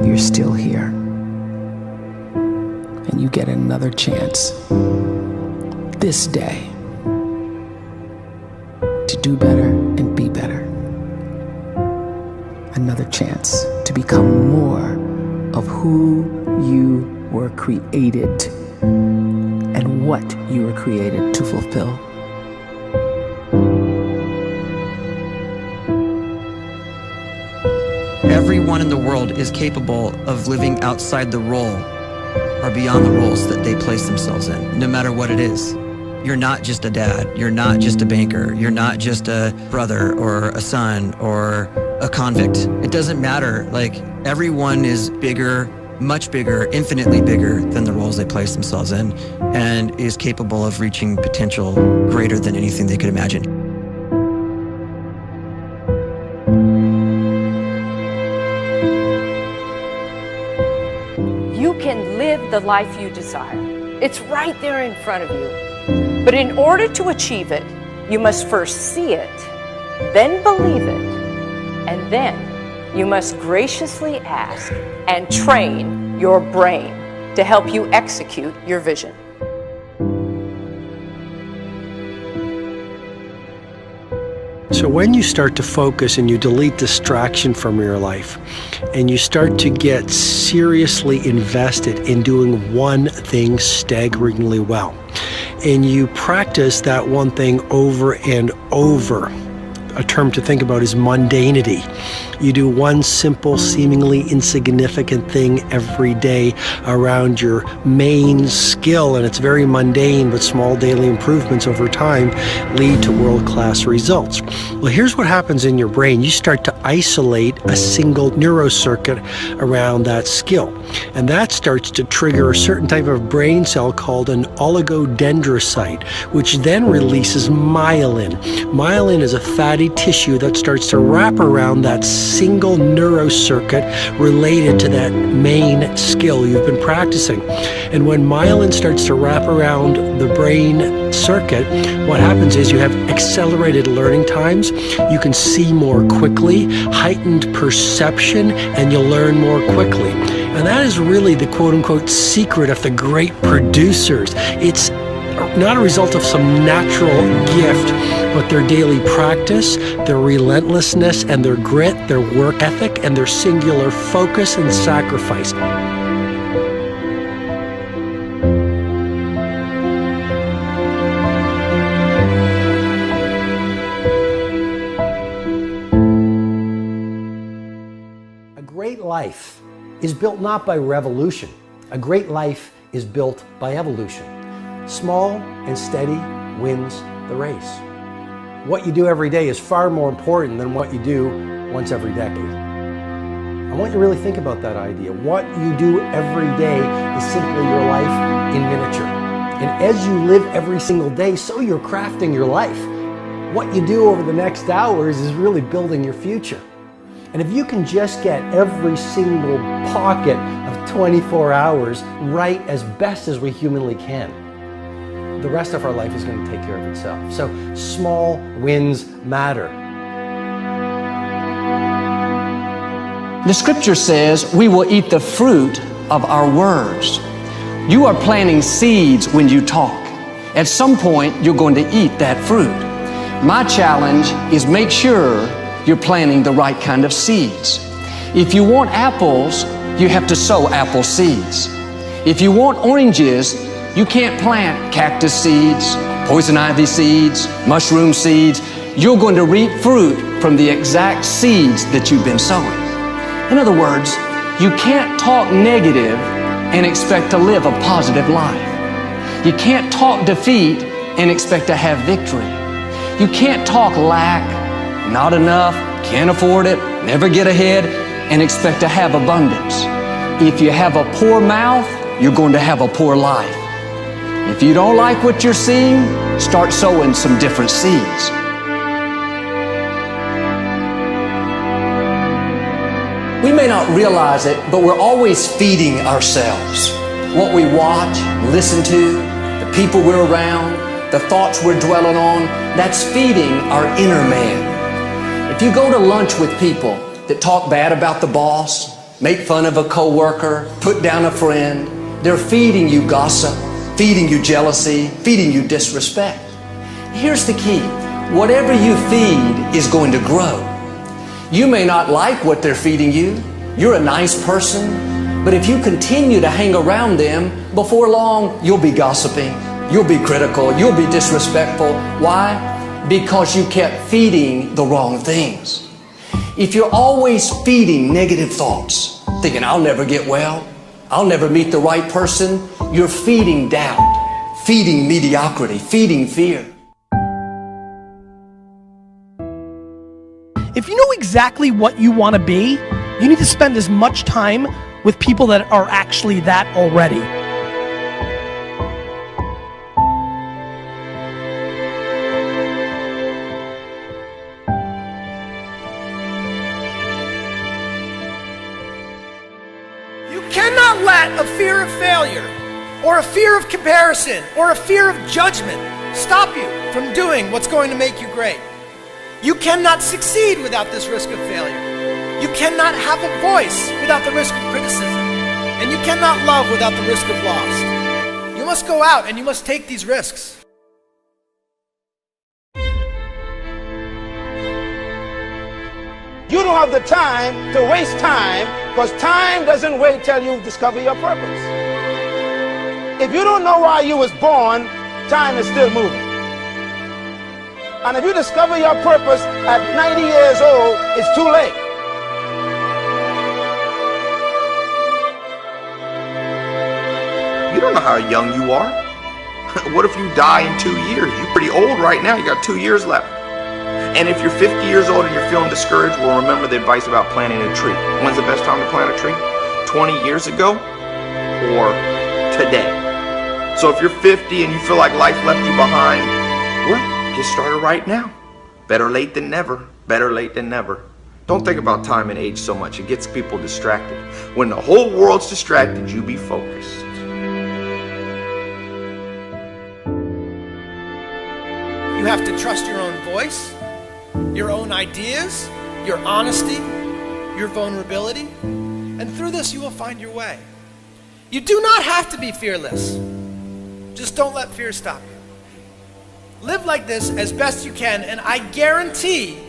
you're still here. And you get another chance this day to do better and be better. Another chance to become more of who you were created and what you were created to fulfill. Everyone in the world is capable of living outside the role or beyond the roles that they place themselves in, no matter what it is. You're not just a dad, you're not just a banker, you're not just a brother or a son or a convict. It doesn't matter. Like, everyone is bigger, much bigger, infinitely bigger than the roles they place themselves in, and is capable of reaching potential greater than anything they could imagine. You can live the life you desire. It's right there in front of you. But in order to achieve it, you must first see it, then believe it, and then you must graciously ask and train your brain to help you execute your vision. So when you start to focus and you delete distraction from your life, and you start to get seriously invested in doing one thing staggeringly well, and you practice that one thing over and over, a term to think about is mundanity. You do one simple, seemingly insignificant thing every day around your main skill, and it's very mundane, but small daily improvements over time lead to world-class results. Well, here's what happens in your brain. You start to isolate a single neurocircuit around that skill, and that starts to trigger a certain type of brain cell called an oligodendrocyte, which then releases myelin. Myelin is a fatty tissue that starts to wrap around that single neurocircuit related to that main skill you've been practicing. And when myelin starts to wrap around the brain circuit, what happens is you have accelerated learning times, you can see more quickly, heightened perception, and you'll learn more quickly. And that is really the quote-unquote secret of the great producers. It's not a result of some natural gift, but their daily practice, their relentlessness and their grit, their work ethic, and their singular focus and sacrifice. A great life is built not by revolution. A great life is built by evolution. Small and steady wins the race. What you do every day is far more important than what you do once every decade. I want you to really think about that idea. What you do every day is simply your life in miniature. And as you live every single day, so you're crafting your life. What you do over the next hours is really building your future. And if you can just get every single pocket of 24 hours right as best as we humanly can, the rest of our life is going to take care of itself. So small wins matter. The scripture says we will eat the fruit of our words. You are planting seeds when you talk. At some point, you're going to eat that fruit. My challenge is make sure you're planting the right kind of seeds. If you want apples, you have to sow apple seeds. If you want oranges, you can't plant cactus seeds, poison ivy seeds, mushroom seeds. You're going to reap fruit from the exact seeds that you've been sowing. In other words, you can't talk negative and expect to live a positive life. You can't talk defeat and expect to have victory. You can't talk lack, not enough, can't afford it, never get ahead, and expect to have abundance. If you have a poor mouth, you're going to have a poor life. If you don't like what you're seeing, start sowing some different seeds. We may not realize it, but we're always feeding ourselves. What we watch, listen to, the people we're around, the thoughts we're dwelling on, that's feeding our inner man. If you go to lunch with people that talk bad about the boss, make fun of a coworker, put down a friend. They're feeding you gossip, feeding you jealousy, feeding you disrespect. Here's the key. Whatever you feed is going to grow. You may not like what they're feeding you. You're a nice person, but if you continue to hang around them, before long, you'll be gossiping, you'll be critical, you'll be disrespectful. Why? Because you kept feeding the wrong things. If you're always feeding negative thoughts, thinking, I'll never get well, I'll never meet the right person, you're feeding doubt, feeding mediocrity, feeding fear. If you know exactly what you want to be, you need to spend as much time with people that are actually that already. You cannot let a fear of failure, or a fear of comparison, or a fear of judgment stop you from doing what's going to make you great. You cannot succeed without this risk of failure. You cannot have a voice without the risk of criticism. And you cannot love without the risk of loss. You must go out and you must take these risks. You don't have the time to waste time, because time doesn't wait till you discover your purpose. If you don't know why you was born, time is still moving. And if you discover your purpose at 90 years old, it's too late. You don't know how young you are. What if you die in 2 years? You're pretty old right now. You got 2 years left. And if you're 50 years old and you're feeling discouraged, well, remember the advice about planting a tree. When's the best time to plant a tree? 20 years ago or today? So if you're 50 and you feel like life left you behind, well, get started right now. Better late than never. Better late than never. Don't think about time and age so much. It gets people distracted. When the whole world's distracted, you be focused. You have to trust your own voice, your own ideas, your honesty, your vulnerability, and through this you will find your way. You do not have to be fearless. Just don't let fear stop you. Live like this as best you can, and I guarantee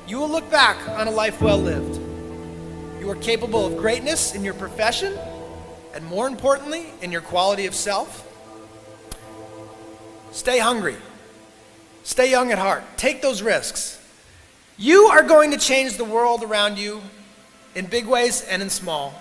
you will look back on a life well lived. You are capable of greatness in your profession, and more importantly, in your quality of self. Stay hungry. Stay young at heart. Take those risks. You are going to change the world around you in big ways and in small.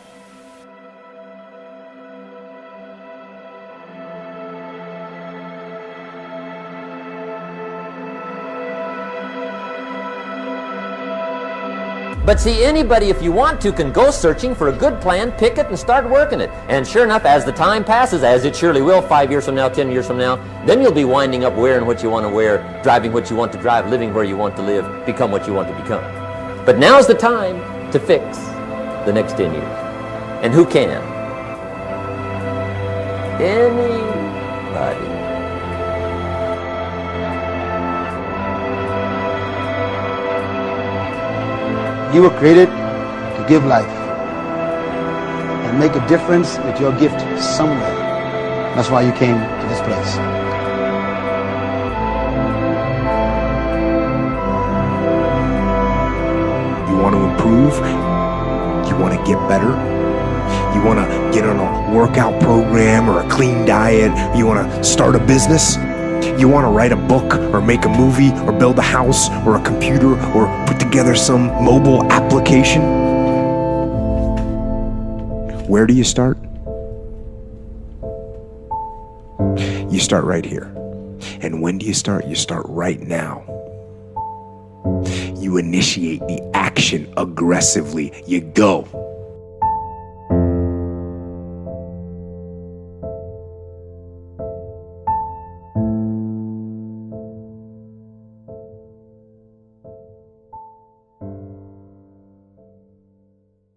But see, anybody, if you want to, can go searching for a good plan, pick it, and start working it. And sure enough, as the time passes, as it surely will 5 years from now, 10 years from now, then you'll be winding up wearing what you want to wear, driving what you want to drive, living where you want to live, become what you want to become. But now's the time to fix the next 10 years. And who can? Anybody. You were created to give life and make a difference with your gift somewhere. That's why you came to this place. You want to improve? You want to get better? You want to get on a workout program or a clean diet? You want to start a business? You want to write a book or make a movie or build a house or a computer or put together some mobile application? Where do you start? You start right here. And when do you start? You start right now. You initiate the action aggressively. You go.